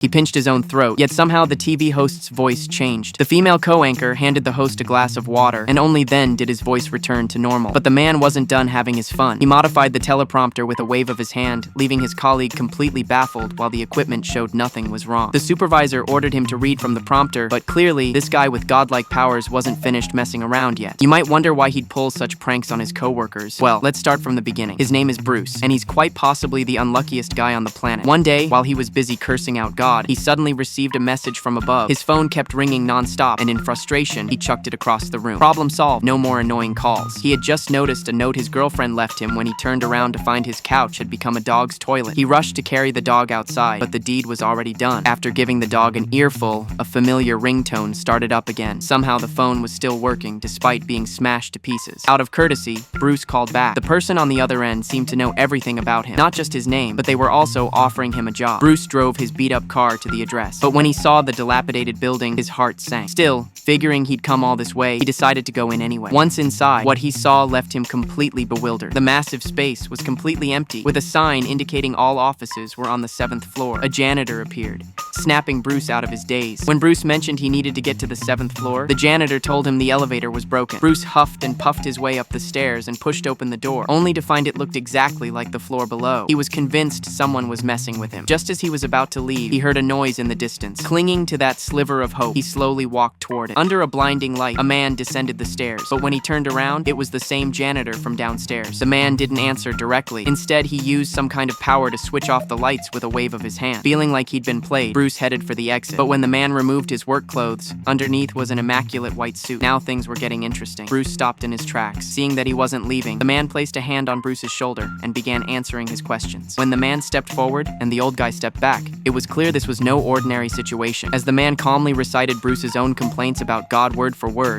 He pinched his own throat, yet somehow the TV host's voice changed. The female co-anchor handed the host a glass of water, and only then did his voice return to normal. But the man wasn't done having his fun. He modified the teleprompter with a wave of his hand, leaving his colleague completely baffled while the equipment showed nothing was wrong. The supervisor ordered him to read from the prompter, but clearly, this guy with godlike powers wasn't finished messing around yet. You might wonder why he'd pull such pranks on his co-workers. Well, let's start from the beginning. His name is Bruce, and he's quite possibly the unluckiest guy on the planet. One day, while he was busy cursing out God, he suddenly received a message from above. His phone kept ringing non-stop, and in frustration, he chucked it across the room. Problem solved. No more annoying calls. He had just noticed a note his girlfriend left him when he turned around to find his couch had become a dog's toilet. He rushed to carry the dog outside, but the deed was already done. After giving the dog an earful, a familiar ringtone started up again. Somehow the phone was still working, despite being smashed to pieces. Out of courtesy, Bruce called back. The person on the other end seemed to know everything about him. Not just his name, but they were also offering him a job. Bruce drove his beat-up car to the address. But when he saw the dilapidated building, his heart sank. Still, figuring he'd come all this way, he decided to go in anyway. Once inside, what he saw left him completely bewildered. The massive space was completely empty, with a sign indicating all offices were on the 7th floor. A janitor appeared, snapping Bruce out of his daze. When Bruce mentioned he needed to get to the 7th floor, the janitor told him the elevator was broken. Bruce huffed and puffed his way up the stairs and pushed open the door, only to find it looked exactly like the floor below. He was convinced someone was messing with him. Just as he was about to leave, he heard a noise in the distance. Clinging to that sliver of hope, he slowly walked toward it. Under a blinding light, a man descended the stairs, but when he turned around, it was the same janitor from downstairs. The man didn't answer directly. Instead, he used some kind of power to switch off the lights with a wave of his hand. Feeling like he'd been played, Bruce headed for the exit. But when the man removed his work clothes, underneath was an immaculate white suit. Now things were getting interesting. Bruce stopped in his tracks. Seeing that he wasn't leaving, the man placed a hand on Bruce's shoulder and began answering his questions. When the man stepped forward and the old guy stepped back, it was clear this was no ordinary situation. As the man calmly recited Bruce's own complaints about God word for word,